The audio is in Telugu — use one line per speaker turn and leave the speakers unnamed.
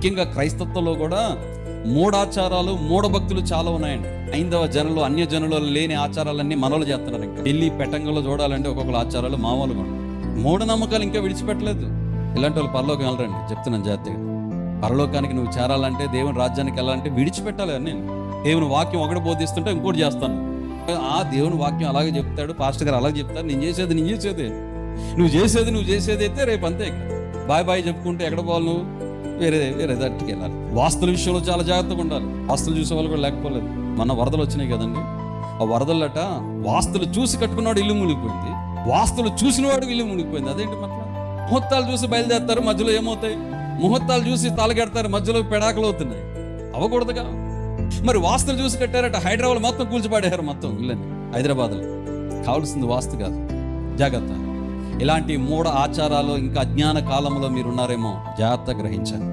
ముఖ్యంగా క్రైస్తత్వంలో కూడా మూఢాచారాలు, మూఢభక్తులు చాలా ఉన్నాయండి. ఐందవ జనులు, అన్య జనులు లేని ఆచారాలన్నీ మనలు చేస్తున్నారు. ఇంకా ఢిల్లీ పెటంగంలో చూడాలంటే ఒక్కొక్కరు ఆచారాలు మామూలుగా ఉంటాయి. మూఢనమ్మకాలు ఇంకా విడిచిపెట్టలేదు. ఇలాంటి వాళ్ళు పరలోకం వెళ్ళరండి, చెప్తున్నాను జాగ్రత్తగా. పరలోకానికి నువ్వు చేరాలంటే, దేవుని రాజ్యానికి వెళ్ళాలంటే విడిచిపెట్టాలి. నేను దేవుని వాక్యం ఒకటి బోధిస్తుంటే ఇంకోటి చేస్తాను. ఆ దేవుని వాక్యం అలాగే చెప్తాడు, పాస్టర్ గారు అలాగే చెప్తారు, నేను చేసేది నువ్వు చేసేది అయితే రేపు అంతే. బాయ్ బాయ్ చెప్పుకుంటే ఎక్కడ పోవాలి? నువ్వు వేరే దాటికి వెళ్ళాలి. వాస్తుల విషయంలో చాలా జాగ్రత్తగా ఉండాలి. వాస్తులు చూసే వాళ్ళు కూడా లేకపోలేదు. మన వరదలు వచ్చినాయి కదండి, ఆ వరదలట వాస్తులు చూసి కట్టుకున్నాడు ఇల్లు మునిగిపోయింది, వాస్తులు చూసిన వాడు ఇల్లు మునిగిపోయింది. అదేంటి మతలబ్? ముహూర్తాలు చూసి బయలుదేరుతారు, మధ్యలో ఏమవుతాయి? ముహూర్తాలు చూసి తాళగెడతారు, మధ్యలో పెడాకులు అవుతున్నాయి. అవ్వకూడదుగా. మరి వాస్తులు చూసి కట్టారట, హైదరాబాద్ మొత్తం కూల్చిపడేశారు, మొత్తం ఇల్లని. హైదరాబాద్లో కావాల్సింది వాస్తు కాదు, జాగ్రత్త. ఇలాంటి మూఢ ఆచారాలు ఇంకా అజ్ఞాన కాలంలో మీరున్నారేమో, జాగ్రత్త గ్రహించండి.